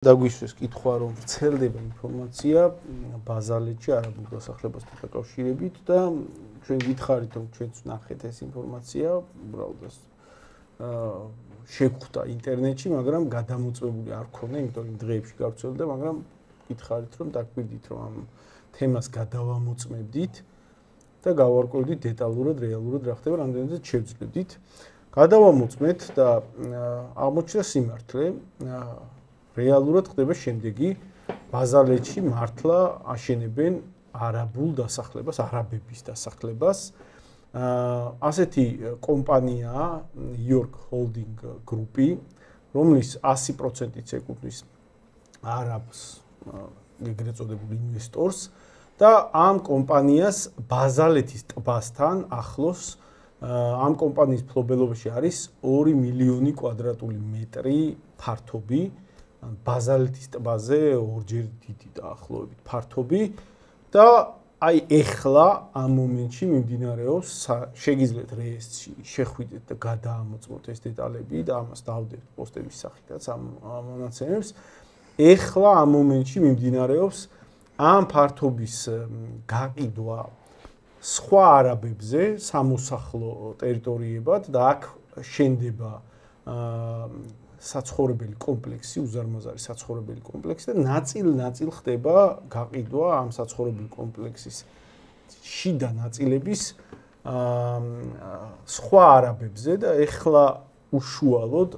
დაგვისვეს კითხვა რომ ვრცელდება ინფორმაცია ბაზალეთში არაბულ დასახლებასთან დაკავშირებით და ჩვენ გითხარით რომ ჩვენც ნახეთ ეს ინფორმაცია უბრალოდ შეგვხვდა ინტერნეტში, მაგრამ გადამოწმებული არ ქონდა, იმიტომ რომ დღეებში გავრცელდა, მაგრამ გითხარით რომ დაგვირდით რომ ამ თემას გადავამოწმებდით და გავარკვევდით დეტალურად, რეალურად რა ხდება, რამდენადაც შევძლებდით. გადავამოწმეთ და აღმოჩნდა სიმართლე. რეალურად ხდება შემდეგი ბაზალეთში მართლა აშენებენ არაბულ დასახლებას, არაბების დასახლებას. ასეთი კომპანიაა York Holding Group-ი, რომლის 100%-იც ეკუთვნის არაბს, ეგრეთ წოდებულ ინვესტორს და ამ კომპანიას ბაზალეთის ტბასთან ახლოს ამ კომპანიის მფლობელობაში არის 2 მილიონი კვადრატული მეტრი ფართობი. ბაზალეთის ტბაზე ორჯერ დიდი დაახლოებით ფართობი და აი ეხლა ამ მომენტში მიმდინარეობს შეგიძლიათ რეესტრში შეხვიდეთ და გადაამოწმოთ ეს დეტალები და ამას დავდეთ პოსტების სახითაც ამ მონაცემებს. ეხლა ამ მომენტში მიმდინარეობს ამ ფართობის გაყიდვა სხვა არაბებზე სამოსახლო ტერიტორიებად და აქ შენდება საცხოვრებელი კომპლექსი, უზარმაზარი საცხოვრებელი კომპლექსი და ნაწილ ხდება გაყიდვა ამ საცხოვრებელი კომპლექსის შიდა ნაწილების სხვა არაბებზე და ეხლა უშუალოდ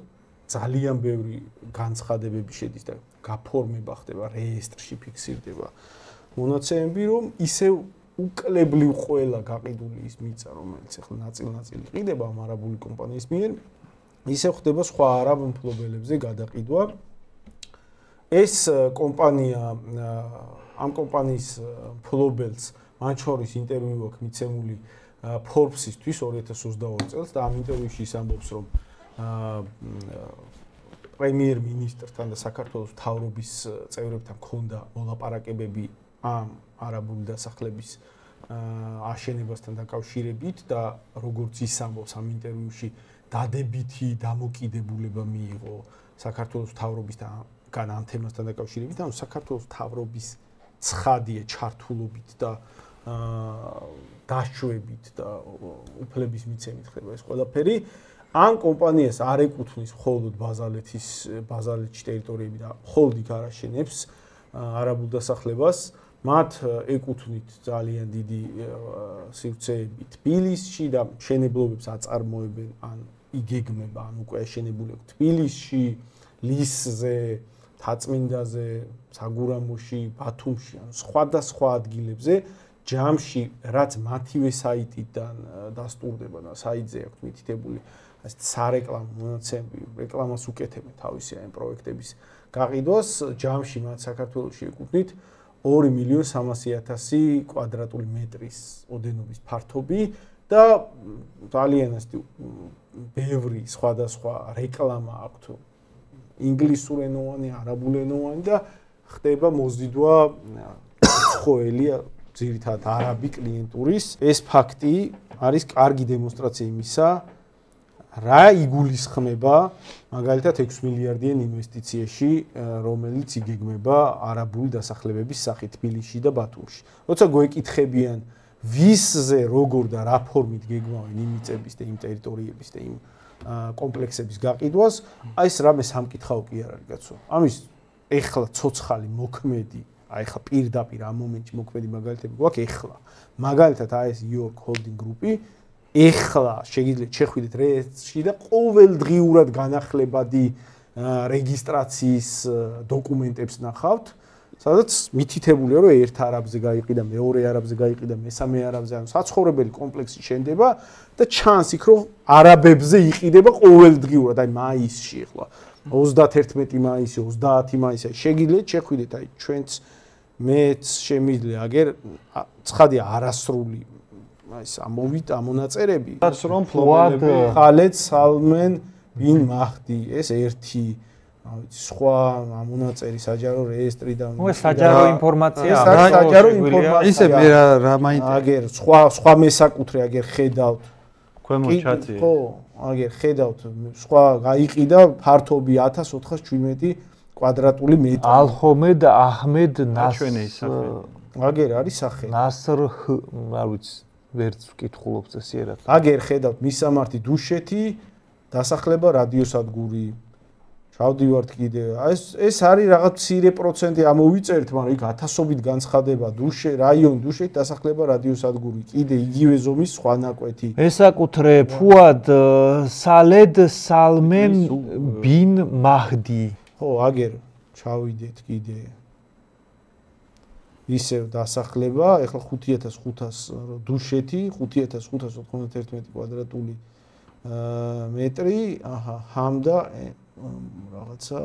ძალიან ბევრი განცხადებები შედის და გაფორმება ხდება რეესტრში ფიქსირდება მონაცემები, რომ ისევ უკლებლივ ყველა გაყიდული ის მიწა, რომელიც ეხლა ნაწილ იყიდება ამ არაბული კომპანიის მიერ ისე ხდება სხვა არაბ მფლობელებზე გადაყიდვა. ეს კომპანია ამ კომპანიის მფლობელს მათ შორის ინტერვიუ აქვს მიცემული Forbes-ისთვის 2022 წელს და ამ ინტერვიუში ის ამბობს, რომ პრემიერ-მინისტრთან და საქართველოს მთავრობის წევრებთან ჰქონდა მოლაპარაკებები ამ არაბული დასახლების აშენებასთან დაკავშირებით და როგორც ის ამბობს ამ ინტერვიუში დადებითი დამოკიდებულება მიიღო საქართველოს მთავრობისგან ამ თემასთან დაკავშირებით, ანუ საქართველოს მთავრობის ცხადია ჩართულობით და დაშვებით და უფლების მიცემით ხდება ეს ყველაფერი. ამ კომპანიას არ ეკუთვნის მხოლოდ ბაზალეთის ტერიტორიები და მხოლოდ იქ არ აშენებს არაბულ დასახლებას. მათ ეკუთვნით ძალიან დიდი სივრცეები თბილისში და მშენებლობებს აწარმოებენ ან იგეგმება, ან უკვე აშენებული აქვს თბილისში, ლისზე, თაწმინდაზე, საგურამოში, ბათუმში, ან სხვადასხვა ადგილებზე, ჯამში, რაც მათივე საიტიდან დასტურდება და საიტზე აქვს მითითებული ასეთ სარეკლამო მონაცემები, რეკლამას უკეთებენ თავისი ამ პროექტების გაყიდვას, ჯამში მათ საქართველოში ეკუთვნით 2.300.000 კვადრატული მეტრის ოდენობის ფართობი და ძალიან ასეთი ბევრი სხვადასხვა რეკლამა აქვთ ინგლისურენოვანი, არაბულენოვანი და ხდება მოზიდვა უცხოელი ძირითადად არაბი კლიენტურის. ეს ფაქტი არის კარგი დემონსტრაცია იმისა, რა იგულისხმება მაგალითად 6 მილიარდიან ინვესტიციაში, რომელიც იგეგმება არაბული დასახლებების სახით თბილისში და ბათუმში. როცა გვეკითხებიან ვისზე როგორ და რა ფორმით გეგმავენ იმ მიწების და იმ ტერიტორიების და იმ კომპლექსების გაყიდვას, აი ეს რამე სამკითხავ კი არ არის კაცო. ამის ეხლა ცოცხალი მოქმედი, აი ხა პირდაპირ ამ მომენტში მოქმედი მაგალითები გვაქვს ეხლა. მაგალითად აი ეს York Holding Group-ი ეხლა შეგიძლიათ შეხვიდეთ რეესტრში და ყოველდღიურად განახლებადი რეგისტრაციის დოკუმენტებს ნახავთ, სადაც მითითებულია, რომ ერთ არაბზე გაიყიდა, მეორე არაბზე გაიყიდა, მესამე არაბზე, ანუ საცხოვრებელი კომპლექსი შენდება და ჩანს იქ, რომ არაბებზე იყიდება ყოველდღიურად, აი მაისში ეხლა 31 მაისი, 30 მაისი, შეგიძლიათ შეხვიდეთ, აი ჩვენც მეც შემიძლია, აგერ ცხადია არასრული ეს ამოვიდა მონაწერები, რომ ფლობელები ხალეთ სალმენ ბინ მაჰდი, ეს ერთი სხვა მონაწერი საჯარო რეესტრი და საჯარო ინფორმაცია საჯარო ინფორმაცია ისე მე რა მაინტერესებს აგერ სხვა მესაკუთრე აგერ ხედავთ ქვემოჩათი ხო აგერ ხედავთ სხვა გაიყიდა ფართობი 1417 კვადრატული მეტრი. ალხომედ აჰმედ აჩვენე ის სახელი. აგერ არის სახელი. ნასრ არ ვიცი ვერც ვკითხულობ წესიერად. აგერ ხედავთ მისამართი დუშეთი, დასახლება რადიოსადგური. ჩავდივართ კიდე. ეს არის რაღაც მცირე პროცენტი ამოვიწერთ, მაგრამ იქ ათასობით განცხადება რაიონ დუშეთი, დასახლება რადიოსადგური. კიდე იგივე ზომის სხვა ნაკვეთი. ესაკუთრე ფუად სალედ სალმენ ბინ მაჰდი. ხო, აგერ ჩავიდეთ კიდე. ისევ დასახლება, ეხლა 5500 დუშეთი, 5591 კვადრატული მეტრი, აჰა, ჰამდა რაღაცა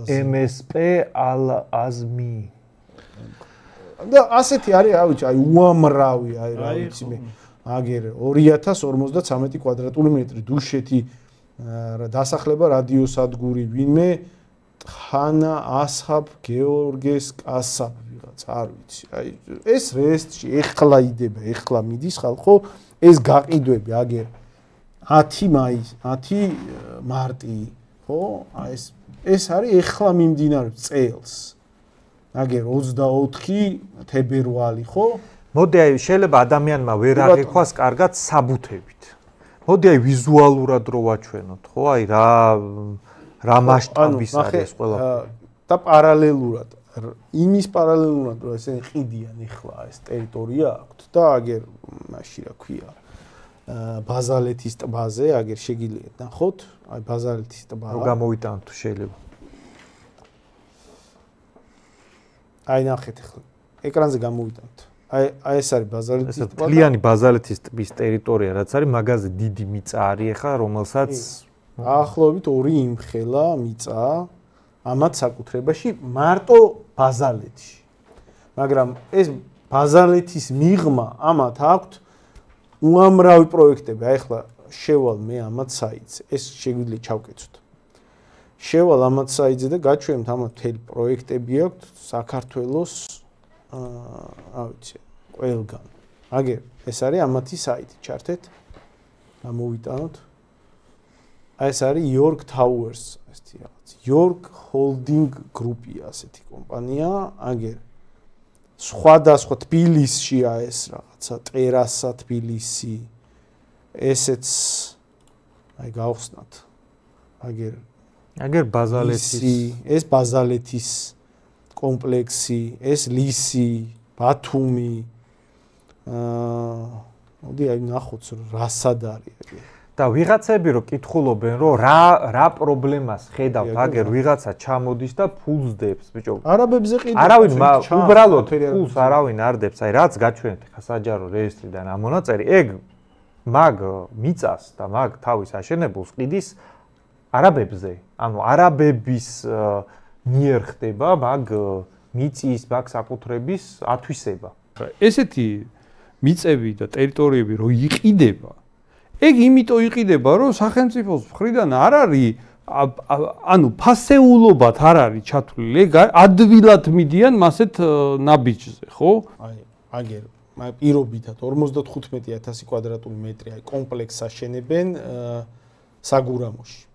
MSP ალ-აზმი. და ასეთი არის, აი უამრავი, რა ვიცი მე. აგერ 2053 კვადრატული მეტრი დუშეთი, დასახლება რადიოსადგური, ვინმე ხანა ასჰაბ გეორგეს კასაბ ვიღაც, არ ვიცი. აი ეს რესტში ეხლა იდება, ეხლა მიდის ხალხო, ეს გაყიდვები აგერ 10 მარტი, ხო? აი ეს არის ეხლა მიმდინარეობს წელს. აგერ 24 თებერვალი, ხო? მოდი აი შეიძლება ადამიანმა ვერ აღიქვას კარგად საბუთებით. მოდი აი ვიზუალურად რო ვაჩვენოთ, ხო? აი რა მასშტაბის არის ყველა და პარალელურად იმის პარალელურად რომ ესე ყიდიან ეხლა ეს ტერიტორია აქვთ და აგერ მაშინ რა ქვია ბაზალეთის ტბაზე აგერ შეგიძლიათ ნახოთ აი ბაზალეთის ტბა რო გამოვიტანოთ თუ შეიძლება აი ნახეთ ეხლა ეკრანზე გამოვიტანოთ აი ეს არის ბაზალეთის ტბა თლიანი ბაზალეთის ტბის ტერიტორია რაც არის მაგაზე დიდი მიწა არის ეხლა რომელსაც ახლობით 2 იმხელა მიწა ამათ საკუთრებაში მარტო ბაზალეთში. მაგრამ ეს ბაზალეთის მიღმა ამათ აქვთ უამრავი პროექტები. აი ახლა შევალ მე ამათ საიტზე. ეს შეგვიძლია ჩავკეცოთ. შევალ ამათ საიტზე და გაჩვენებთ ამათ მთელი პროექტები აქვთ საქართველოს რა ვიცი, ყველგან. აგერ ეს არის ამათი საიტი, ჩართეთ. გამოვიტანოთ. აი ეს არის York Towers, ესეთი რაღაც. York Holding Group-ია ასეთი კომპანია, აგერ სხვადასხვა თბილისშია ეს რაღაცა, ტერასა თბილისი. ესეც აი გავხსნათ. აგერ ბაზალეთის ეს ბაზალეთის კომპლექსი, ეს ლისი, ბათუმი. მოდი აი ნახოთ რა სად არის აგერ. და ვიღაცები რო კითხულობენ რომ რა პრობლემას ხედავთ აგერ ვიღაცა ჩამოდის და ფულს დებს ბიჭო არაბებზე ყიდულობ არავინ უბრალოდ ფულს არავინ არ დებს აი რაც გაჩვენეთ ხა საჯარო რეესტრიდან ამ მონაწერი ეგ მაგ მიწას და მაგ თავის აშენებულს ყიდის არაბებზე ანუ არაბების მიერ ხდება მაგ მიწის მაგ საკუთრების ათვისება ესეთი მიწები და ტერიტორიები რო იყიდება ეგ იმიტომ იყიდება, რომ სახელმწიფოს მხრიდან არ არის, ანუ ფასეულობად არ არის ჩათვლილი, ეგ ადვილად მიდიან მასეთ ნაბიჯზე, ხო? აი, აგერ, პირობითად 55000 კვადრატული მეტრი აი კომპლექსს აშენებენ საგურამოში.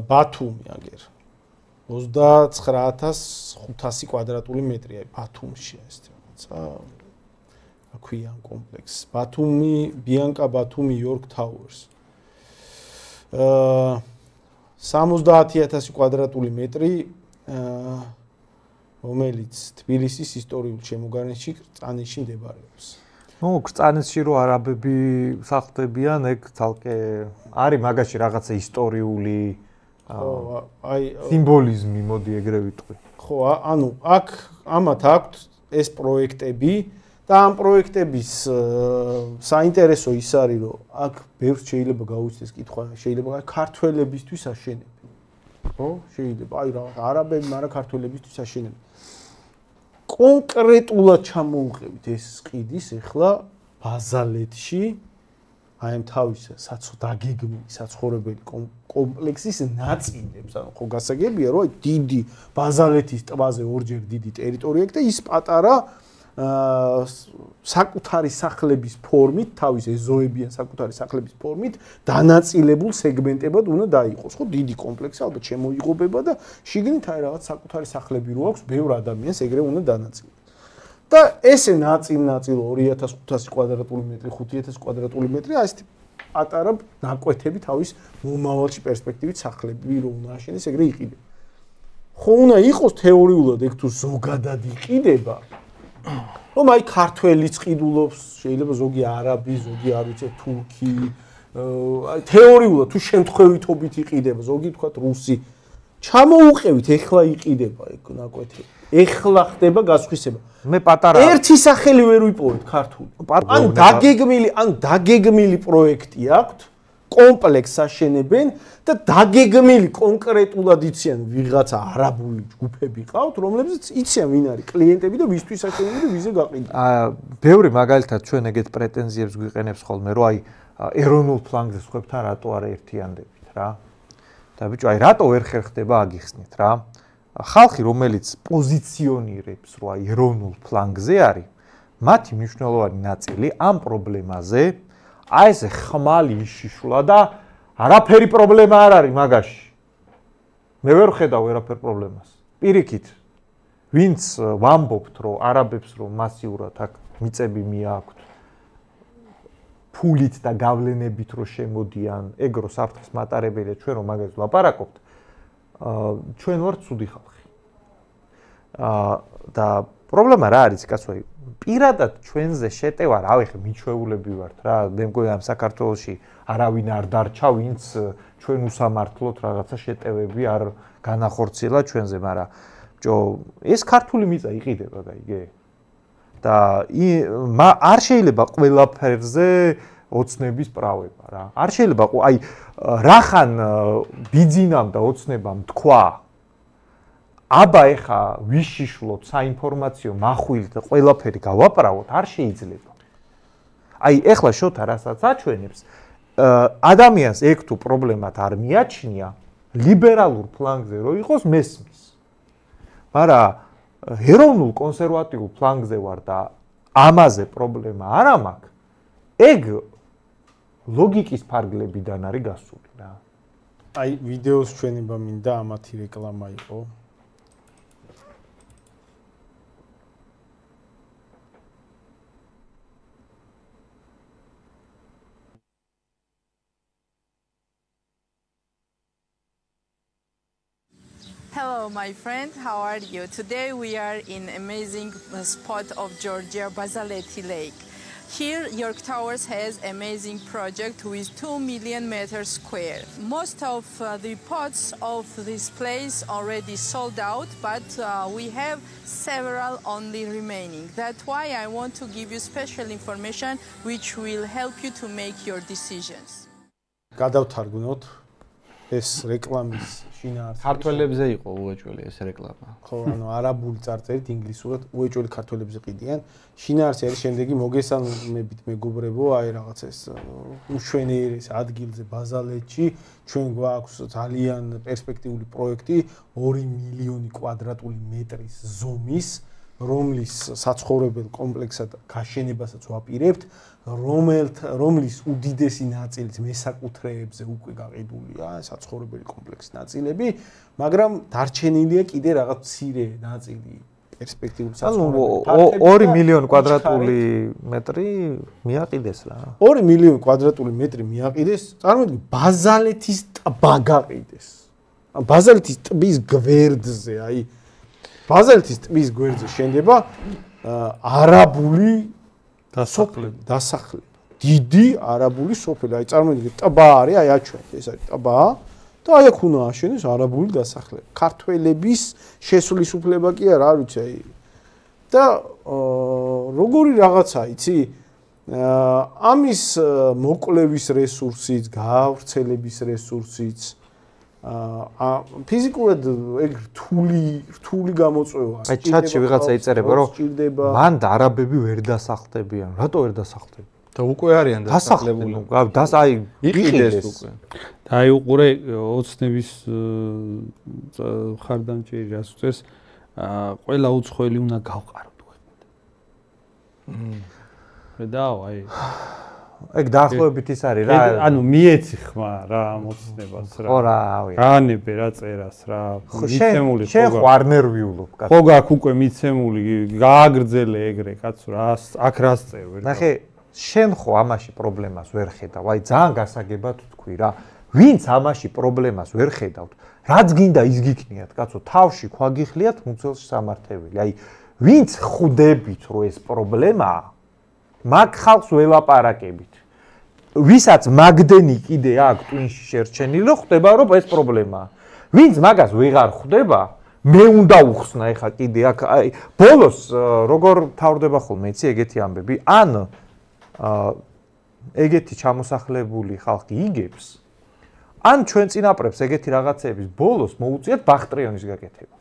ბათუმი აგერ 29500 კვადრატული მეტრი აი ბათუმში ეს რაღაცა აქვიან კომპლექს. ბათუმი, ბიანკა ბათუმი York Towers. 70000 კვადრატული მეტრი, რომელიც თბილისის ისტორიულ შემოგარენში კრწანისში მდებარეობს. ნუ კრწანისში რო არაბები სახლდებიან, ეგ თალკე არის მაგაში რაღაცა ისტორიული აი სიმბოლიზმი, მოდი ეგრე ვიტყვი. ხო, ანუ აქ ამათ აქვთ ეს პროექტები და ამ პროექტების საინტერესო ის არის, რომ აქ ბევრს შეიძლება გაუჩნდეს კითხვა, შეიძლება ქართველებისთვის აშენებენ. ხო? შეიძლება, აი რა, არაბები, მაგრამ ქართველებისთვის აშენებენ. კონკრეტულად ჩამოუყევით ეს ყიდის ეხლა ბაზალეთში, აი ამ თავის დაგეგმილი საცხოვრებელი კომპლექსის ნაწილებს, ანუ ხო გასაგებია, რომ დიდი ბაზალეთის ტბაზე ორჯერ დიდი ტერიტორია აქვს და ის პატარა საკუთარი სახლების ფორმით, თავის ეზოებიან საკუთარი სახლების ფორმით დანაწილებულ სეგმენტებად უნდა დაიყოს, ხო, დიდი კომპლექსი ალბათ შემოიღობება და შიგნით აი რაღაც საკუთარი სახლები რო აქვს, ბევრ ადამიანს ეგრე უნდა დანაწილოს. და ესე ნაწილ-ნაწილ 2500 კვადრატული მეტრი, 5000 კვადრატული მეტრი, აი ესეთი პატარა ნაკვეთები თავის მომავალში პერსპექტივით სახლები რო უნდა აშენდეს, ეგრე იყიდება. ხო უნდა იყოს თეორიულად ეგ თუ ზოგადად იყიდება, რომ აი ქართველიც ყიდულობს, შეიძლება ზოგი არაბი, ზოგი არ ვიცი თურქი, აი თეორიულად თუ შემთხვევითობით იყიდება, ზოგი თქვა რუსი. ჩამოუყევით, ეხლა იყიდება ეგ ნაკვეთი. ეხლა ხდება გასხვისება. მე პატარა ერთი სახელი ვერ ვიპოვეთ ქართული. ან დაგეგმილი პროექტი აქვთ, კომპლექსს აშენებენ და დაგეგმილი კონკრეტულად იციან ვიღაცა არაბული ჯგუფები ყავთ, რომლებზეც იციან ვინ არის კლიენტები და ვისთვის აშენებენ და ვიზე გაყიდვა. ბევრი მაგალითად ჩვენ ეგეთ პრეტენზიებს გვიყენებს ხოლმე, რომ აი ეროვნულ ფლანგზე სხვებთან რატო არ ერთიანდებით რა. და ბიჭო, აი რატო ვერ ხერხდება აგიხსნით რა. ხალხი, რომელიც პოზიციონირებს, რომ აი ეროვნულ ფლანგზე არის, მათი მნიშვნელოვანი ნაწილი ამ პრობლემაზე აი ესე ხმალი იშიშულა და არაფერი პრობლემა არ არის მაგაში. მე ვერ ხედავ ვერაფერ პრობლემას. პირიქით, ვინც ვამბობთ, რომ არაბებს რომ მასიურად აქ მიწები მიაქვთ, ფულით და გავლენებით რო შემოდიან, ეგრო საფრთხეს მატარებელია, ჩვენ რომ მაგაზე ვლაპარაკობთ, ჩვენ ვართ ცუდი ხალხი. და პრობლემა რა არის, კაცო, პირადად ჩვენზე შეტევა, რავი ხე მიჩვეულები ვართ რა, მე მგონი ამ საქართველოში არავინ არ დარჩა, ვინც ჩვენ უსამართლოდ რაღაცა შეტევები არ განახორციელა ჩვენზე, მაგრამ ბჭო, ეს ქართული მიწა იყიდება, გაიგე? და არ შეიძლება ყველაფერზე ოცნების პრავება რა. არ შეიძლება აი რახან ბიძინამ და ოცნებამ თქვა აბა ეხა ვიშიშვლოთ საინფორმაციო מחვილით და ყველაფერი გავაправოთ, არ შეიძლება. აი ეხლა შოთა რასაც აჩვენებს, ადამიანს ეგ თუ პრობლემად არ მიაჩნია, ლიბერალურ ფლანგზე რო იყოს მესმის. მაგრამ ეროვნულ კონსერვატიულ ფლანგზე ვარ და ამაზე პრობლემა არ მაქვს, ეგ ლოგიკის ფარგლებიდან არის გასული რა. აი ვიდეოს ჩვენება მინდა ამათი რეკლამა იყო. Hello, my friend. How are you? Today we are in amazing spot of Georgia, Bazaleti Lake. Here, York Towers has amazing project with 2 million meters square. Most of the pots of this place already sold out, but we have several only remaining. That's why I want to give you special information which will help you to make your decisions. გადავთარგმნოთ ეს რეკლამის შინაარსი. ქართველებზე იყო უეჭველი ეს რეკლამა. ხო, ანუ არაბული წარწერით ინგლისურად უეჭველი ქართველებზე ყიდიან. შინაარსი არის შემდეგი, მოგესალმებით მეგობრებო, აი რაღაც ეს უშვენიერი ადგილზე ბაზალეთში ჩვენ გვაქვს ძალიან პერსპექტიული პროექტი 2 მილიონი კვადრატული მეტრის ზომის, რომლის საცხოვრებელ კომპლექსად გაშენებასაც ვაპირებთ, რომლის უდიდესი ნაწილიც მესაკუთრეებზე უკვე გაყიდულია, საცხოვრებელი კომპლექსის ნაწილები, მაგრამ დარჩენილია კიდე რაღაც მცირე ნაწილი პერსპექტიული საცხოვრებელი. 2 მილიონი კვადრატული მეტრი მიაყიდეს რა. 2 მილიონი კვადრატული მეტრი მიაყიდეს, წარმოიდგინე, ბაზალეთის ტბა გაყიდეს. ბაზალეთის ტბის გვერდზე, აი ბაზალეთის ტბის გვერდზე შენდება არაბული დასახლება. დიდი არაბული სოფელი. აი წარმოიდგინე, ტბა არის, აი აჩვენეთ, ეს არის ტბა და აი აქ უნდა აშენდეს არაბული დასახლება. ქართველების შესვლის უფლება კი არა, არ ვიცი, აი. და როგორი რაღაცა, იცი? ამის მოკლევის რესურსიც, გაავრცელების რესურსიც ფიზიკურად ეგ რთული გამოწვევა. აი ჩატში ვიღაცა იწერება, რომ მან და არაბები ვერ დასახლდებიან. რატო ვერ დასახლდებიან? და უკვე არიან დასახლებული. აი იყიდეს უკვე. და აი უყურე ოცნების ხარდამჭერი რას უწევს, ყველა უცხოელი უნდა გავყაროთ. დაო აი ეგ დაახლოებით ის არის რა ანუ მიეცი ხმა რა მოცნებას რა ხო რავი რანებე რა წერას რა მიცემული შენ ხო არ ნერვიულობ კაცო ხო გაქვს უკვე მიცემული გააგრძელე ეგრე კაცო რა აქ რას წევ ნახე შენ ხო ამაში პრობლემას ვერ ხედავ აი ძალიან გასაგებად თქვი რა ვინც ამაში პრობლემას ვერ ხედავთ რაც გინდა ის გიქნიათ კაცო თავში ქვაგიხლიათ მუცელში სამართებელი აი ვინც ხვდებით რომ ეს პრობლემაა მაგ ხალხს ველაპარაკებით ვისაც მაგდენი კიდე აქვს ტვინში შერჩენილი ხვდება რომ ეს პრობლემაა ვინც მაგას ვეღარ ხვდება მე უნდა უხსნა ეხა კიდე აქ აი ბოლოს როგორ თავდება ხოლმე იცი ეგეთი ამბები ან ეგეთი ჩამოსახლებული ხალხი იგებს ან ჩვენ წინაპრებს ეგეთი რაღაცების ბოლოს მოუწიათ ბახტრიონის გაკეთება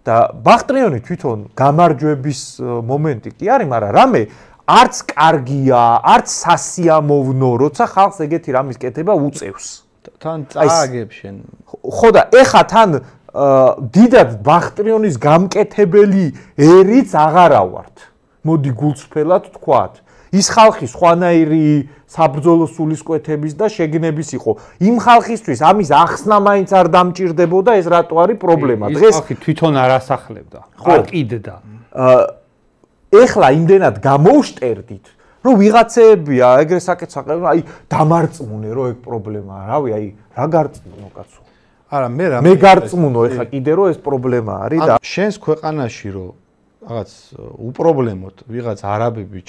და ბახტრიონი თვითონ გამარჯვების მომენტი კი არის მაგრამ რამე არც კარგია არც სასიამოვნო როცა ხალხს ეგეთი რამის კეთება უწევს თან წააგებ შენ ხო და ეხა თან დიდად ბახტრიონის გამკეთებელი ერიც აღარა ვართ მოდი გულწრფელად თქვათ ის ხალხი სხვანაირი საბრძოლო სულისკვეთების და შეგნების იყო იმ ხალხისთვის амის ახსნა მაინც არ დამჭირდებოდა ეს რატო არის პრობლემა დღეს ხალხი თვითონ არ ასახლებდა არ კიდდა ეხლა იმდენად გამოვშტერდით რომ ვიღაცეებია ეგრე საკეთსაყრელო აი დამარწმუნე რომ ეგ პრობლემაა რავი აი რა გარწმუნო კაცო არა მე გარწმუნო ეხლა კიდე რომ ეს პრობლემა არის და შენს ქვეყანაში რომ რაღაც უპრობლემოდ ვიღაც არაბები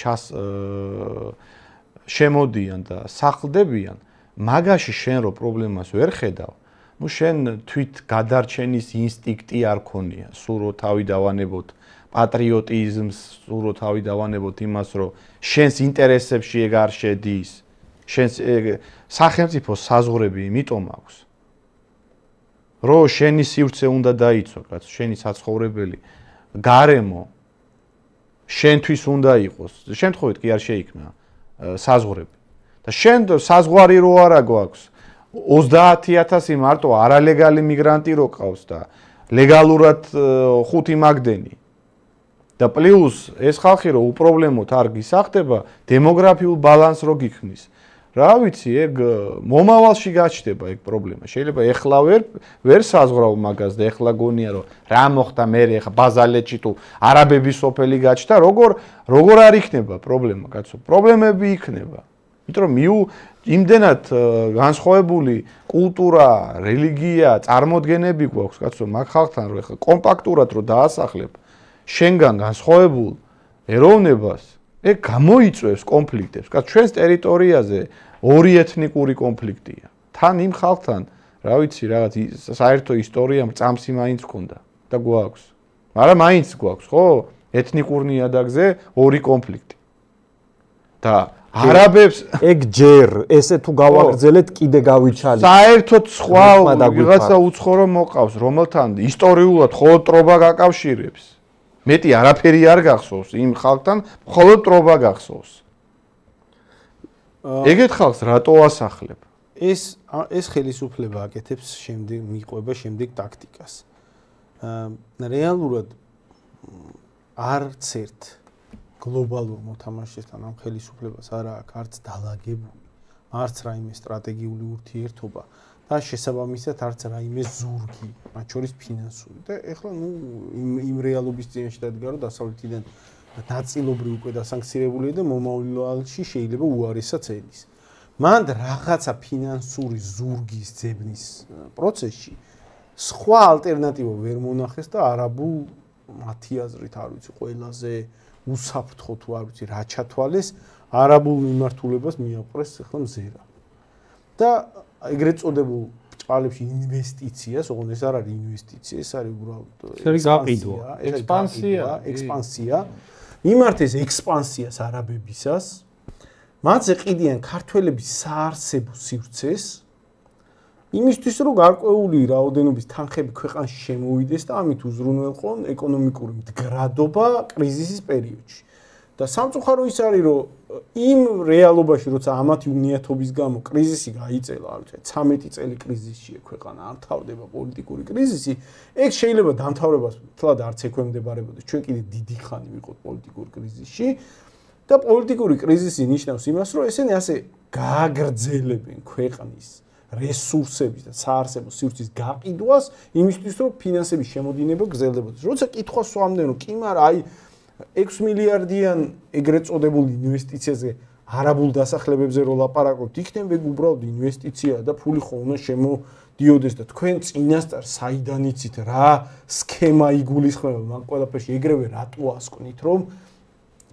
შემოდიან და სახლდებიან მაგაში შენ რო პრობლემას ვერ ხედავ ნუ შენ თვით გადარჩენის ინსტინქტი არ ქონია სულ რო თავი დავანებოთ პატრიოტიზმს სულ რო თავი დავანებოთ იმას რომ შენს ინტერესებში ეგ არ შედის შენს სახელმწიფო საზღვრები იმიტომ აქვს რომ შენი სივრცე უნდა დაიცვა კაცო შენი საცხოვრებელი გარემო შენთვის უნდა იყოს შემთხვევით კი არ შეიქმნა საზღვრები და შენ საზღვარი რო არა გვაქვს 30000 მარტო არალეგალი მიგრანტი რო ყავს და ლეგალურად 5 მაგდენი და პლუს ეს ხალხი რო უპრობლემოდ არ გისახდება დემოგრაფიულ ბალანსს რო გიქმნის რა ვიცი ეგ მომავალში გაჩნდება ეგ პრობლემა შეიძლება ეხლა ვერ საზღვრავ მაგას და ეხლა გონია რომ რა მოხდა მე ეხლა ბაზალეთში თუ არაბების სოფელი გაჩნდა როგორ არ იქნება პრობლემა კაცო პრობლემები იქნება იმიტომ რომ იმდენად განსხვავებული კულტურა რელიგია წარმოდგენები გვაქვს კაცო მაგ ხალხთან რომ ეხლა კომპაქტურად რო დაასახლებ შენგან განსხვავებულ ეროვნებას ეგ გამოიწვევს კონფლიქტებს. კაც ჩვენს ტერიტორიაზე ორი ეთნიკური კონფლიქტია. თან იმ ხალხთან, რა ვიცი, რაღაც საერთო ისტორია წამსი მაინც ქონდა და გვაქვს. მაგრამ მაინც გვაქვს, ხო? ეთნიკურ ნიადაგზე ორი კონფლიქტი. და არაბებს ეგ ჯერ ესე თუ გავაგრძელეთ კიდე გავიჩალეთ. საერთოდ სხვა ვიღაცა უცხორო მოყავს, რომელთან ისტორიულად მხოლოდ ტრობა გაკავშირებს. მეტი არაფერი არ გახსოვს იმ ხალხთან, მხოლოდ ტრობა გახსოვს. ეგეთ ხალხს რატო ასახლებ? ეს ხელისუფლება აკეთებს შემდეგ მიყვება შემდეგ ტაქტიკას. რეალურად არც ერთ გლობალურ მოთამაშესთან ამ ხელისუფლებას არ აქვს არც დალაგებული, არც რაიმე სტრატეგიული ურთიერთობა და შესაბამისად არც რაიმე ზურგი, მათ შორის ფინანსური. და ეხლა იმ რეალობის წინაშე დადგა, რომ დასავლეთიდან ნაწილობრივ უკვე დასანქცირებულია და მომავალში შეიძლება უარესად ელის. მან რაღაცა ფინანსური ზურგის ძებნის პროცესში სხვა ალტერნატივა ვერ მონახეს და არაბულ მათი აზრით არ ვიცი ყველაზე უსაფრთხო თუ არ ვიცი რა ჩათვალეს არაბულ მიმართულებას მიაყრეს ახლა მზერა. და ეგრეთ წოდებულ ბჭყალებში ინვესტიციას, ოღონდ ეს არ არის ინვესტიცია, ეს არის უბრალოდ ექსპანსია. მიმართეს ექსპანსიას არაბებისას. მათზე ყიდიან ქართველების საარსებო სივრცეს. იმისთვის რომ გარკვეული რაოდენობის თანხები ქვეყანაში შემოვიდეს და ამით უზრუნველყონ ეკონომიკური მდგრადობა კრიზისის პერიოდში. და სამწუხარო ის არის რომ იმ რეალობაში როცა ამათი უნიათობის გამო კრიზისი გაიწელა, არ ვიცი 13 წელი კრიზისშია ქვეყანა, არ თავდება პოლიტიკური კრიზისი, ეგ შეიძლება დამთავრებას თლად არც ექვემდებარებოდეს. ჩვენ კიდე დიდი ხანი ვიყოთ პოლიტიკურ კრიზისში. და პოლიტიკური კრიზისი ნიშნავს იმას, რომ ესენი ასე გააგრძელებენ ქვეყნის რესურსების და საარსებო სივრცის გაყიდვას იმისთვის, რომ ფინანსების შემოდინება გრძელდებოდეს. როცა კითხვა სვამდნენ, რომ კი მაგრამ აი 6 მილიარდიან ეგრეთ წოდებულ ინვესტიციაზე არაბულ დასახლებებზე რო ლაპარაკობთ, იქნებ ეგ უბრალოდ ინვესტიცია და ფული ხო უნდა შემოდიოდეს და თქვენ წინასწარ საიდან იცით რა სქემა იგულისხმება მაგ ყველაფერში ეგრევე რატო ასკვნით რომ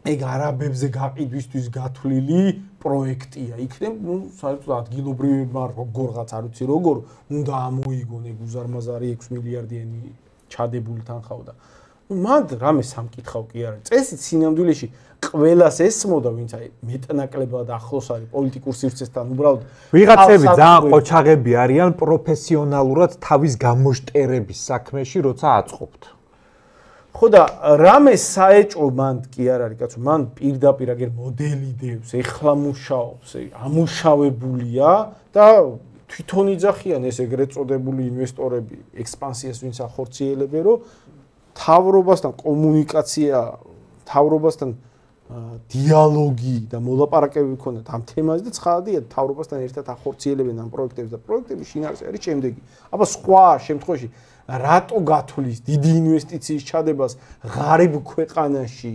ეგ არაბებზე გაყიდვისთვის გათვლილი პროექტია. იქნებ, საერთოდ ადგილობრივებმა როგორღაც არ ვიცი როგორ უნდა ამოიგონ ეგ უზარმაზარი 6 მილიარდიანი ჩადებული თანხავდა. მან რამე სამკითხავ კი არა. წესით სინამდვილეში ყველას ესმოდა, ვინც აი მეტნაკლებად ახლოს არის პოლიტიკურ სივრცესთან, უბრალოდ ვიღაცები ძალიან ყოჩაღები არიან პროფესიონალურად თავის გამოშტერების საქმეში, როცა აწყობთ. ხო და რამე საეჭო მან კი არ არის, კაცო, მან პირდაპირ აგერ მოდელი დევს, ეხლა მუშაობს, ამუშავებულია და თვითონ იძახიან ეს ეგრეთ წოდებული ინვესტორები ექსპანსიას ვინც ახორციელებენ, რომ თავრობასთან კომუნიკაცია, თავრობასთან დიალოგი და მოლაპარაკებები ქონდათ ამ თემაზე და ცხადია თავრობასთან ერთად ახორციელებენ ამ პროექტებს და პროექტების შინაარსი არის შემდეგი. აბა სხვა შემთხვევაში რატო გათვლის დიდი ინვესტიციის ჩადებას ღარიბ ქვეყანაში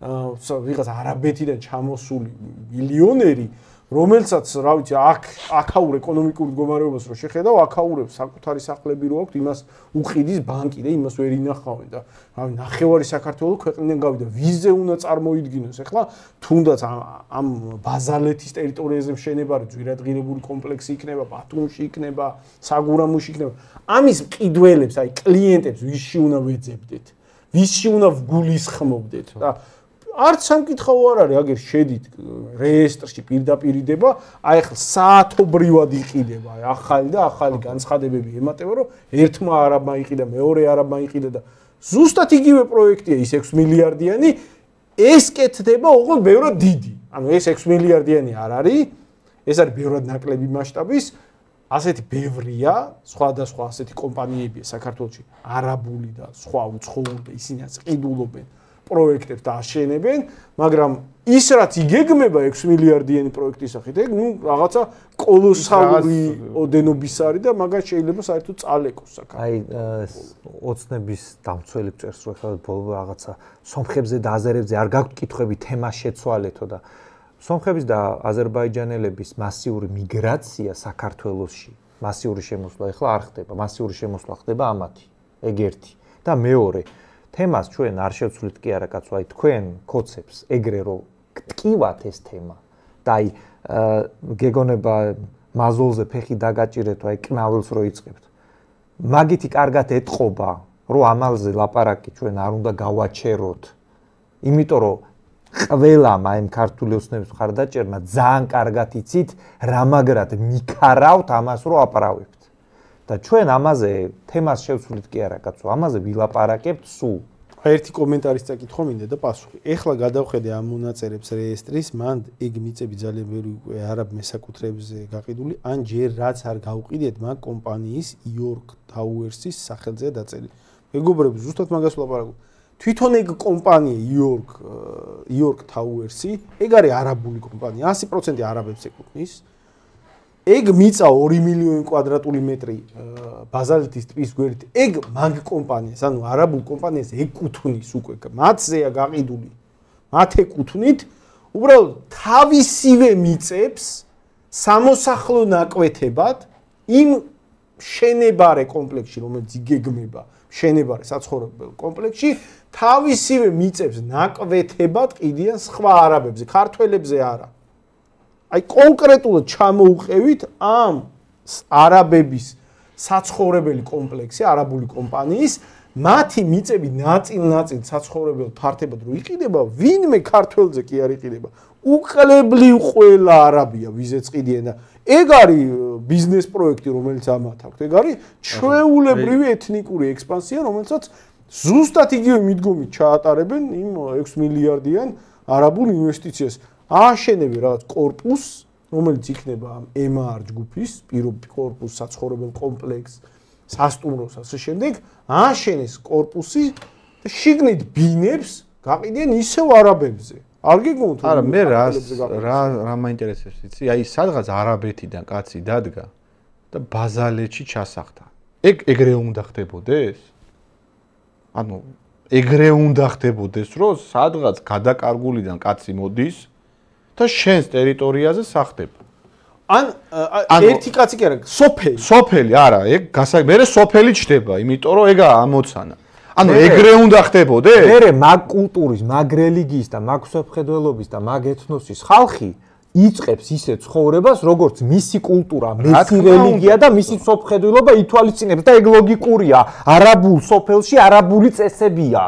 ვიღაც არაბეთიდან ჩამოსული მილიონერი რომელსაც რა ვიცი აქაურ ეკონომიკურ მდგომარეობას რო შეხედავ აქაურებს საკუთარი სახლები რო აქვს იმას უყიდის ბანკი და იმას ვერ ინახავენ და რავი ნახევარი საქართველოს ქვეყნიდან გავიდა ვიზზე უნდა წარმოიდგინოს ახლა თუნდაც ამ ბაზალეთის ტერიტორიაზე მშენებარე ძვირადღირებული კომპლექსი იქნება ბათუმში იქნება საგურამოში იქნება ამის მყიდველებს აი კლიენტებს ვისში უნდა ვეძებდეთ ვისში უნდა ვგულისხმობდეთ და არც სამკითხავ არ არის, აგერ შედით რეესტრში პირდაპირიდება, აი ახლა საათობრივად იყიდება, აი ახალი და ახალი განცხადებები ემატება, რომ ერთმა არაბმა იყიდა, მეორე არაბმა იყიდა და ზუსტად იგივე პროექტია ის 6 მილიარდიანი, ეს კეთდება ოღონდ ბევრად დიდი. ანუ ეს 6 მილიარდიანი არ არის, ეს არის ბევრად ნაკლები მასშტაბის, ასეთი ბევრია, სხვადასხვა ასეთი კომპანიებია საქართველოში, არაბული და სხვა უცხოური და ისინი ყიდულობენ პროექტებს და აშენებენ, მაგრამ ის რაც იგეგმება 6 მილიარდიანი პროექტის სახით, ეგ ნუ რაღაცა კოლოსალური ოდენობის არის და მაგას შეიძლება საერთოდ წალეკოს საკითხი. აი ოცნების დამცველი წერს რო ხა ბოლო რაღაცა სომხებზე და აზერებზე არ გაქვთ კითხვები თემა შეცვალეთო და სომხების და აზერბაიჯანელების მასიური მიგრაცია საქართველოში, მასიური შემოსვლა ახლა არ ხდება, მასიური შემოსვლა ხდება ამათი, ეგ ერთი და მეორე თემას ჩვენ არ შევცვლით კი არა კაცო, აი თქვენ კოცებს ეგრე რომ გტკივათ ეს თემა და აი გეგონება მაზოლზე ფეხი დაგაჭირეთ, აი კნაველს რო იწყებთ. მაგითი კარგად ეთყობა, რომ ამალზე ლაპარაკი ჩვენ არ უნდა გავაჩეროთ. იმიტომ რომ ყველამ აი ქართული ოცნების მხარდაჭერმა ძალიან კარგად იცით რა მაგრად მიქარავთ ამას რო აპარავებთ. და ჩვენ ამაზე თემას შევცვლით კი არა კაცო, ამაზე ვილაპარაკებთ სულ. ერთი კომენტარის წაკითხვა მინდა და პასუხი. ეხლა გადავხედე ამ მონაწერებს რეესტრის, მან ეგ მიწები ძალიან ბევრი არაბ მესაკუთრეებზე გაყიდული, ან ჯერ რაც არ გავყიდეთ მაგ კომპანიის იორკ თაუერსის სახელზეა დაწერილი. მეგობრები, ზუსტად მაგას ვლაპარაკობ. თვითონ ეგ კომპანია იორკ თაუერსი, ეგ არის არაბული კომპანია, 100% არაბებს ეკუთვნის. ეგ მიწა 2 მილიონი კვადრატული მეტრი ბაზალეთის ტბის გვერდით. ეგ მაგ კომპანიას, ანუ არაბულ კომპანიას ეკუთვნის უკვე, მათზეა გაყიდული. მათ ეკუთვნით, უბრალოდ თავისივე მიწებს სამოსახლო ნაკვეთებად იმ შენებარე კომპლექსში, რომელიც იგეგმება, შენებარე საცხოვრებელ კომპლექსში, თავისივე მიწებს ნაკვეთებად ყიდიან სხვა არაბებზე, ქართველებზე არა. აი კონკრეტულად ჩამოუყევით ამ არაბების საცხოვრებელი კომპლექსი, არაბული კომპანიის, მათი მიწები ნაწილ-ნაწილ საცხოვრებელ ფართებად რო იყიდება, ვინმე ქართველზე კი არ იყიდება. უკლებლივ ყველა არაბია ვიზეც ყიდიან და ეგ არის ბიზნეს პროექტი, რომელიც ამათ აქვს. ეგ არის ჩვეულებრივი ეთნიკური ექსპანსია, რომელსაც ზუსტად იგივე მიდგომით ჩაატარებენ იმ 6 მილიარდიან არაბულ ინვესტიციას. ააშენებენ რაღაც კორპუსს, რომელიც იქნება MR ჯგუფის, პირობითი კორპუსს, საცხოვრებელ კომპლექსს, სასტუმროს, ასე შემდეგ, ააშენეს კორპუსი და შიგნით ბინებს გაყიდიან ისევ არაბებზე. არ გიგონთ არა მე რა მაინტერესებს იცი აი სადღაც არაბეთიდან კაცი დადგა და ბაზალეთში ჩასახდა ეგრე უნდა ხდებოდეს ანუ ეგრე უნდა ხდებოდეს რომ სადღაც გადაკარგულიდან კაცი მოდის და შენს ტერიტორიაზე სახდება ან ერთი კაცი კი არა სოფელი არა ეგ მე სოფელი ჩდება იმიტომ რომ ეგა ამოცანა ანუ ეგრე უნდა ხდებოდეს მე მაგ კულტურის მაგ რელიგიის და მაგ სოფხედველობის და მაგ ეთნოსის ხალხი იწყებს ისე ცხოვრებას როგორც მისი კულტურა მისი რელიგია და მისი სოფხედველობა ითვალისწინებს და ეგ ლოგიკურია არაბულ სოფელში არაბული წესებია